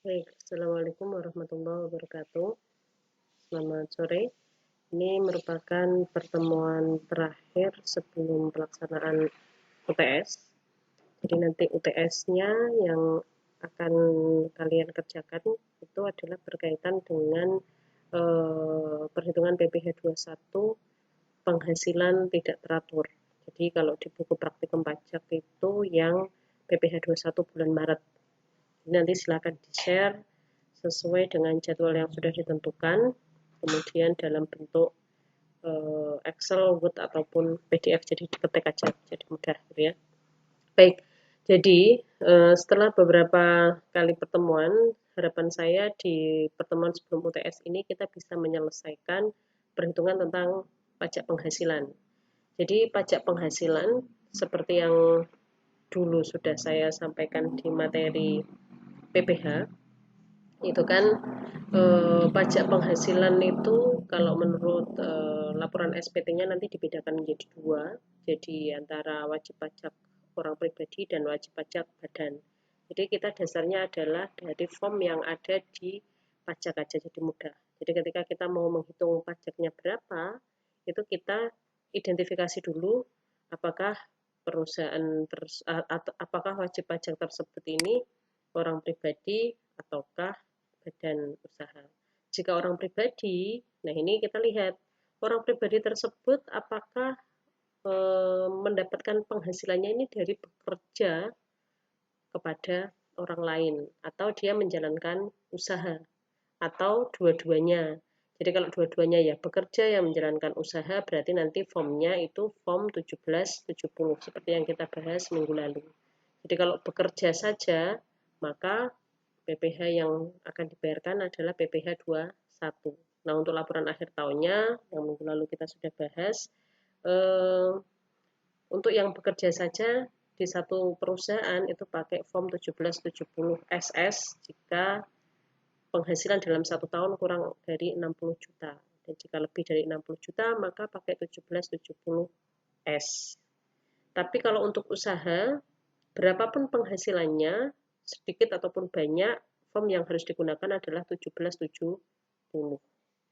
Baik, Assalamualaikum warahmatullahi wabarakatuh. Selamat sore. Ini merupakan pertemuan terakhir sebelum pelaksanaan UTS. Jadi nanti UTS-nya yang akan kalian kerjakan itu adalah berkaitan dengan perhitungan PPh 21 penghasilan tidak teratur. Jadi kalau di buku praktikum pajak itu yang PPh 21 bulan Maret. Nanti silakan di-share sesuai dengan jadwal yang sudah ditentukan, kemudian dalam bentuk Excel, Word, ataupun PDF, jadi diketik aja, jadi mudah gitu ya. Baik, jadi setelah beberapa kali pertemuan, harapan saya di pertemuan sebelum UTS ini kita bisa menyelesaikan perhitungan tentang pajak penghasilan. Jadi pajak penghasilan seperti yang dulu sudah saya sampaikan di materi PPh, itu kan pajak penghasilan itu kalau menurut laporan SPT-nya nanti dibedakan menjadi dua, jadi antara wajib pajak orang pribadi dan wajib pajak badan. Jadi kita dasarnya adalah dari form yang ada di pajak aja, jadi mudah. Jadi ketika kita mau menghitung pajaknya berapa, itu kita identifikasi dulu apakah perusahaan apakah wajib pajak tersebut ini orang pribadi ataukah badan usaha. Jika orang pribadi, nah ini kita lihat orang pribadi tersebut apakah mendapatkan penghasilannya ini dari bekerja kepada orang lain atau dia menjalankan usaha atau dua-duanya. Jadi kalau dua-duanya ya bekerja yang menjalankan usaha berarti nanti formnya itu form 1770 seperti yang kita bahas minggu lalu. Jadi kalau bekerja saja maka PPh yang akan dibayarkan adalah PPh 21. Nah, untuk laporan akhir tahunnya yang minggu lalu kita sudah bahas, eh, untuk yang bekerja saja di satu perusahaan itu pakai form 1770 SS jika penghasilan dalam satu tahun kurang dari 60 juta. Dan jika lebih dari 60 juta maka pakai 1770 S. Tapi kalau untuk usaha, berapapun penghasilannya, sedikit ataupun banyak, form yang harus digunakan adalah 1770.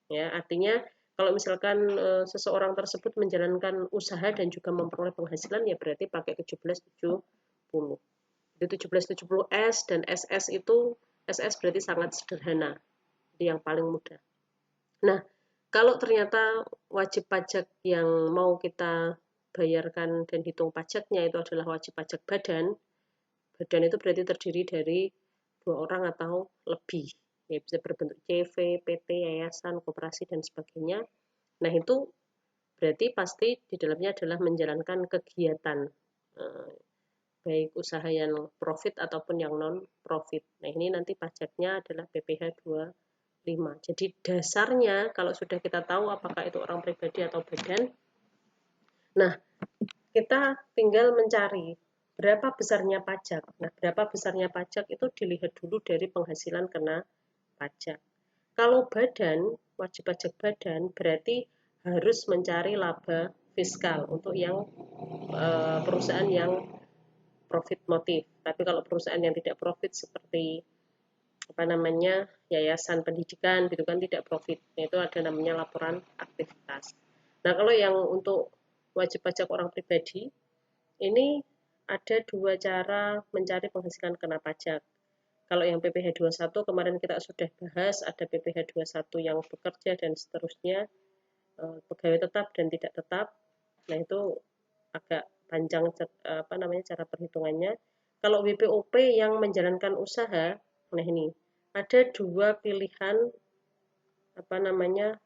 Ya, artinya kalau misalkan seseorang tersebut menjalankan usaha dan juga memperoleh penghasilan ya berarti pakai 1770. Jadi 1770 S dan SS itu SS berarti sangat sederhana. Jadi yang paling mudah. Nah, kalau ternyata wajib pajak yang mau kita bayarkan dan hitung pajaknya itu adalah wajib pajak badan, badan itu berarti terdiri dari dua orang atau lebih. Ya, bisa berbentuk CV, PT, yayasan, koperasi, dan sebagainya. Nah, itu berarti pasti di dalamnya adalah menjalankan kegiatan, baik usaha yang profit ataupun yang non-profit. Nah, ini nanti pajaknya adalah PPh 25. Jadi dasarnya kalau sudah kita tahu apakah itu orang pribadi atau badan, nah kita tinggal mencari berapa besarnya pajak. Nah, berapa besarnya pajak itu dilihat dulu dari penghasilan kena pajak. Kalau badan, wajib pajak badan berarti harus mencari laba fiskal untuk yang perusahaan yang profit motif. Tapi kalau perusahaan yang tidak profit seperti apa namanya yayasan pendidikan gitu kan tidak profit, itu ada namanya laporan aktivitas. Nah kalau yang untuk wajib pajak orang pribadi ini ada dua cara mencari penghasilan kena pajak. Kalau yang PPh 21 kemarin kita sudah bahas ada PPh 21 yang bekerja dan seterusnya, pegawai tetap dan tidak tetap. Nah itu agak panjang apa namanya cara perhitungannya. Kalau WPOP yang menjalankan usaha, nah ini ada dua pilihan apa namanya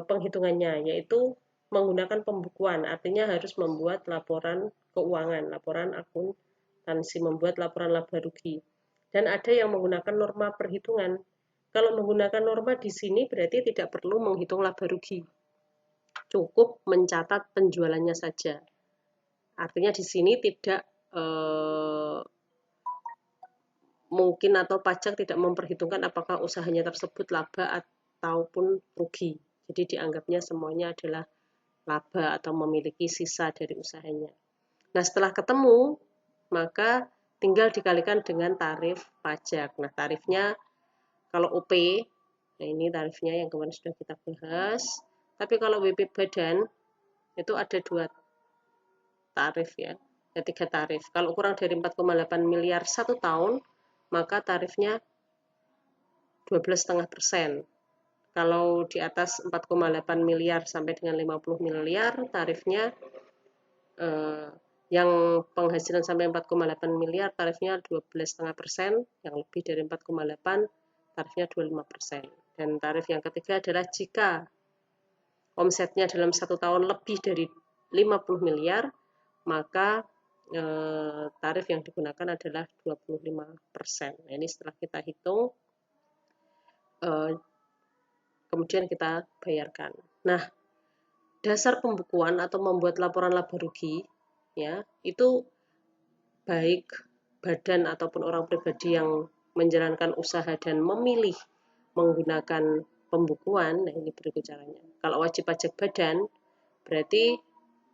penghitungannya, yaitu menggunakan pembukuan, artinya harus membuat laporan keuangan, laporan akuntansi, membuat laporan laba rugi. Dan ada yang menggunakan norma perhitungan. Kalau menggunakan norma di sini berarti tidak perlu menghitung laba rugi, cukup mencatat penjualannya saja. Artinya di sini tidak mungkin atau pajak tidak memperhitungkan apakah usahanya tersebut laba ataupun rugi. Jadi dianggapnya semuanya adalah laba atau memiliki sisa dari usahanya. Nah, setelah ketemu, maka tinggal dikalikan dengan tarif pajak. Nah, tarifnya kalau OP, nah ini tarifnya yang kemarin sudah kita bahas. Tapi kalau WP badan itu ada 2 tarif ya, ada 3 tarif. Kalau kurang dari 4,8 miliar 1 tahun, maka tarifnya 12,5%. Kalau di atas 4,8 miliar sampai dengan 50 miliar, tarifnya yang penghasilan sampai 4,8 miliar tarifnya 12,5%, yang lebih dari 4,8 tarifnya 25%. Dan tarif yang ketiga adalah jika omsetnya dalam 1 tahun lebih dari 50 miliar, maka tarif yang digunakan adalah 25%. Nah, ini setelah kita hitung, kemudian kita bayarkan. Nah, dasar pembukuan atau membuat laporan laba rugi, ya, itu baik badan ataupun orang pribadi yang menjalankan usaha dan memilih menggunakan pembukuan. Nah, ini berikut caranya. Kalau wajib pajak badan, berarti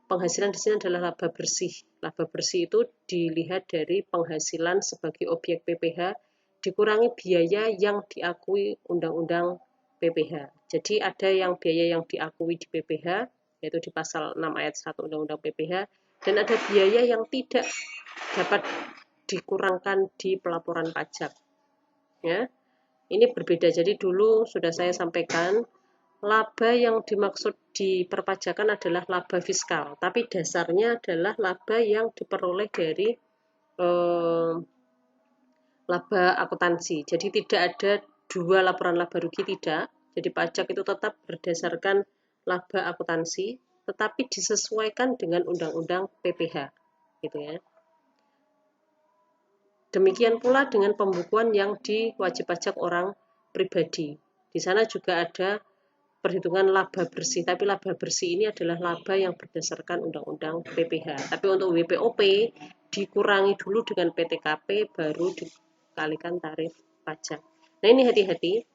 penghasilan di sini adalah laba bersih. Laba bersih itu dilihat dari penghasilan sebagai objek PPh dikurangi biaya yang diakui Undang-Undang PPh. Jadi ada yang biaya yang diakui di PPh, yaitu di pasal 6 ayat 1 Undang-Undang PPh, dan ada biaya yang tidak dapat dikurangkan di pelaporan pajak. Ya, ini berbeda. Jadi dulu sudah saya sampaikan, laba yang dimaksud di perpajakan adalah laba fiskal, tapi dasarnya adalah laba yang diperoleh dari laba akuntansi. Jadi tidak ada 2 laporan laba rugi, tidak. Jadi pajak itu tetap berdasarkan laba akuntansi, tetapi disesuaikan dengan Undang-Undang PPh, gitu ya. Demikian pula dengan pembukuan yang diwajib pajak orang pribadi. Di sana juga ada perhitungan laba bersih, tapi laba bersih ini adalah laba yang berdasarkan Undang-Undang PPh. Tapi untuk WPOP dikurangi dulu dengan PTKP, baru dikalikan tarif pajak. Nah, ini hati-hati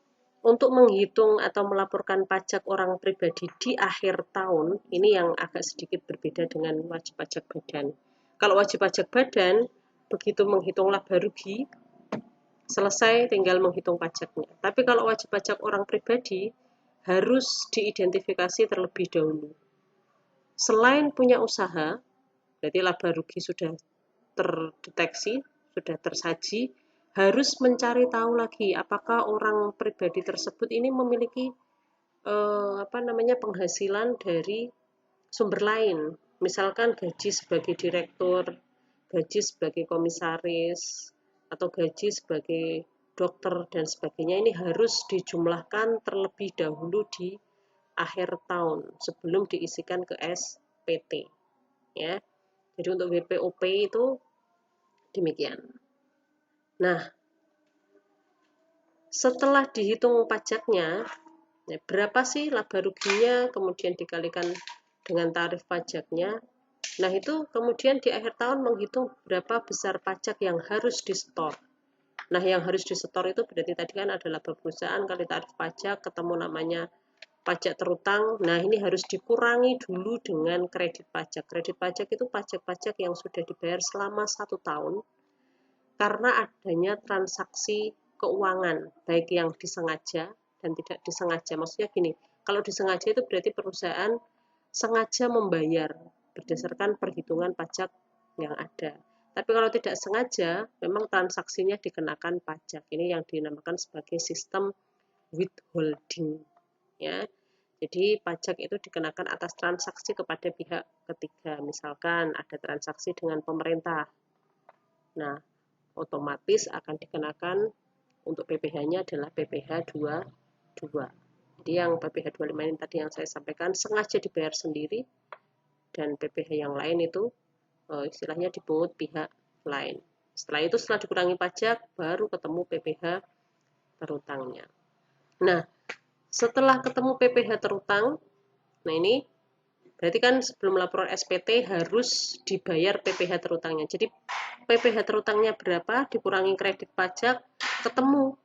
untuk menghitung atau melaporkan pajak orang pribadi di akhir tahun. Ini yang agak sedikit berbeda dengan wajib pajak badan. Kalau wajib pajak badan, begitu menghitung laba rugi, selesai tinggal menghitung pajaknya. Tapi kalau wajib pajak orang pribadi, harus diidentifikasi terlebih dahulu. Selain punya usaha, berarti laba rugi sudah terdeteksi, sudah tersaji, harus mencari tahu lagi apakah orang pribadi tersebut ini memiliki penghasilan dari sumber lain. Misalkan gaji sebagai direktur, gaji sebagai komisaris, atau gaji sebagai dokter dan sebagainya, ini harus dijumlahkan terlebih dahulu di akhir tahun sebelum diisikan ke SPT, ya. Jadi untuk WPOP itu demikian. Nah, setelah dihitung pajaknya, berapa sih laba ruginya, kemudian dikalikan dengan tarif pajaknya. Nah, itu kemudian di akhir tahun menghitung berapa besar pajak yang harus disetor. Nah, yang harus disetor itu berarti tadi kan ada laba perusahaan kali tarif pajak, ketemu namanya pajak terutang. Nah, ini harus dikurangi dulu dengan kredit pajak. Kredit pajak itu pajak-pajak yang sudah dibayar selama 1 tahun karena adanya transaksi keuangan, baik yang disengaja dan tidak disengaja. Maksudnya gini, kalau disengaja itu berarti perusahaan sengaja membayar berdasarkan perhitungan pajak yang ada. Tapi kalau tidak sengaja, memang transaksinya dikenakan pajak. Ini yang dinamakan sebagai sistem withholding. Ya, jadi pajak itu dikenakan atas transaksi kepada pihak ketiga. Misalkan ada transaksi dengan pemerintah. Nah, otomatis akan dikenakan untuk PPh-nya adalah PPh 22. Jadi yang PPh 25 ini tadi yang saya sampaikan sengaja dibayar sendiri, dan PPh yang lain itu istilahnya dipungut pihak lain. Setelah itu, setelah dikurangi pajak, baru ketemu PPh terutangnya. Nah, setelah ketemu PPh terutang, nah ini berarti kan sebelum laporan SPT harus dibayar PPh terutangnya. Jadi PPh terutangnya berapa, dikurangi kredit pajak, ketemu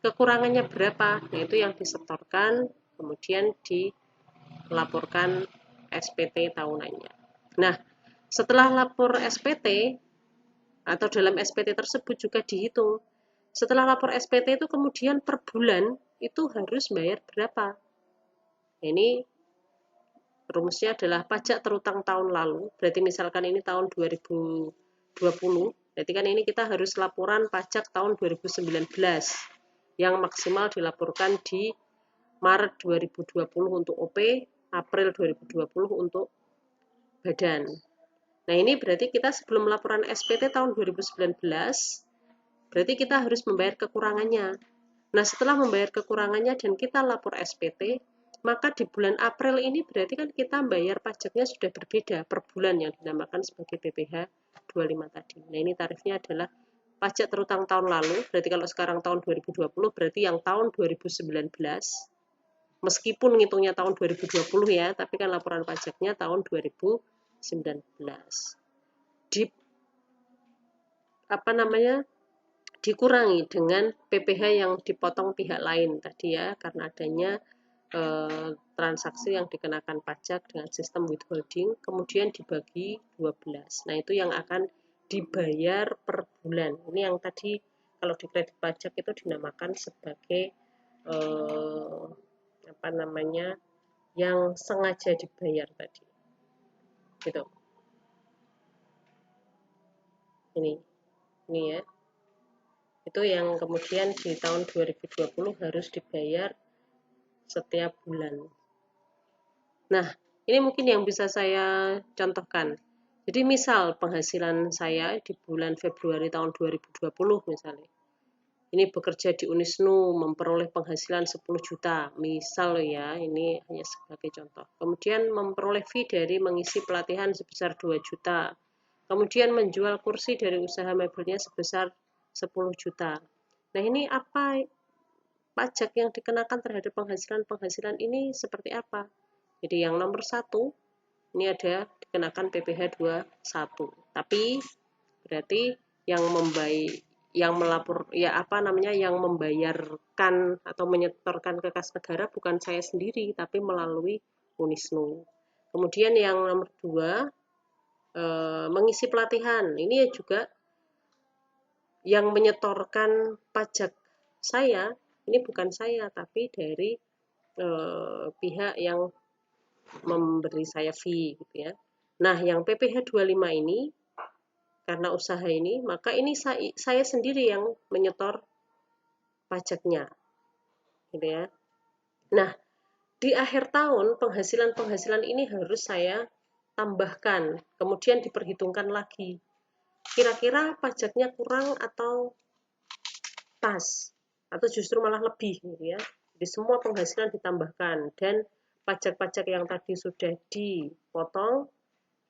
kekurangannya berapa, yaitu yang disetorkan, kemudian dilaporkan SPT tahunannya. Nah, setelah lapor SPT, atau dalam SPT tersebut juga dihitung. Setelah lapor SPT itu kemudian per bulan itu harus bayar berapa. Ini rumusnya adalah pajak terutang tahun lalu. Berarti misalkan ini tahun 2020, berarti kan ini kita harus laporan pajak tahun 2019 yang maksimal dilaporkan di Maret 2020 untuk OP, April 2020 untuk badan. Nah, ini berarti kita sebelum laporan SPT tahun 2019, berarti kita harus membayar kekurangannya. Nah, setelah membayar kekurangannya dan kita lapor SPT, maka di bulan April ini berarti kan kita bayar pajaknya sudah berbeda per bulan yang dinamakan sebagai PPh 25 tadi. Nah, ini tarifnya adalah pajak terutang tahun lalu, berarti kalau sekarang tahun 2020, berarti yang tahun 2019, meskipun ngitungnya tahun 2020 ya, tapi kan laporan pajaknya tahun 2019. Dikurangi dengan PPh yang dipotong pihak lain tadi ya, karena adanya transaksi yang dikenakan pajak dengan sistem withholding, kemudian dibagi 12. Nah, itu yang akan dibayar per bulan. Ini yang tadi kalau di kredit pajak itu dinamakan sebagai yang sengaja dibayar tadi. Gitu. Ini ya. Itu yang kemudian di tahun 2020 harus dibayar setiap bulan. Nah, ini mungkin yang bisa saya contohkan. Jadi misal penghasilan saya di bulan Februari tahun 2020 misalnya. Ini bekerja di Unisnu memperoleh penghasilan 10 juta. Misal ya, ini hanya sebagai contoh. Kemudian memperoleh fee dari mengisi pelatihan sebesar 2 juta. Kemudian menjual kursi dari usaha mebelnya sebesar 10 juta. Nah, ini apa pajak yang dikenakan terhadap penghasilan ini seperti apa? Jadi yang nomor 1 ini ada dikenakan PPh 21. Tapi berarti yang membayarkan atau menyetorkan ke kas negara bukan saya sendiri tapi melalui Unisnu. Kemudian yang nomor 2 mengisi pelatihan. Ini juga yang menyetorkan pajak saya, ini bukan saya tapi dari pihak yang memberi saya fee gitu ya. Nah, yang PPh 25 ini karena usaha ini, maka ini saya sendiri yang menyetor pajaknya. Gitu ya. Nah, di akhir tahun penghasilan ini harus saya tambahkan, kemudian diperhitungkan lagi. Kira-kira pajaknya kurang atau pas atau justru malah lebih gitu ya. Jadi semua penghasilan ditambahkan dan pajak-pajak yang tadi sudah dipotong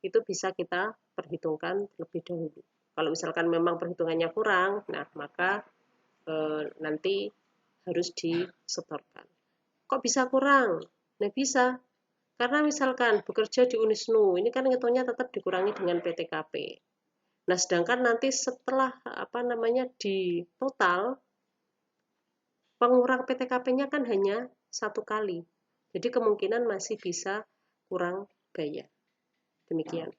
itu bisa kita perhitungkan lebih dahulu. Kalau misalkan memang perhitungannya kurang, nah maka nanti harus disetorkan. Kok bisa kurang? Nah bisa, karena misalkan bekerja di Unisnu, ini kan ngitungnya tetap dikurangi dengan PTKP. Nah sedangkan nanti setelah di total pengurang PTKP-nya kan hanya 1 kali. Jadi kemungkinan masih bisa kurang bayar. Demikian.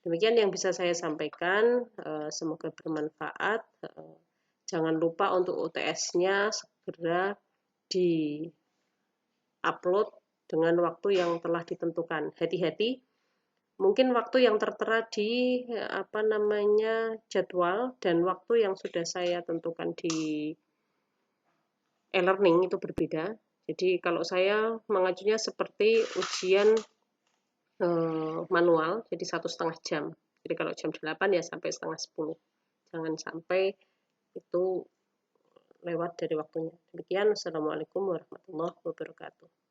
Demikian yang bisa saya sampaikan, semoga bermanfaat. Jangan lupa untuk UTS-nya segera di-upload dengan waktu yang telah ditentukan. Hati-hati, mungkin waktu yang tertera di jadwal dan waktu yang sudah saya tentukan di e-learning itu berbeda. Jadi kalau saya mengajunya seperti ujian manual, jadi 1,5 jam. Jadi kalau jam 8 ya sampai setengah 10. Jangan sampai itu lewat dari waktunya. Demikian, Assalamualaikum warahmatullahi wabarakatuh.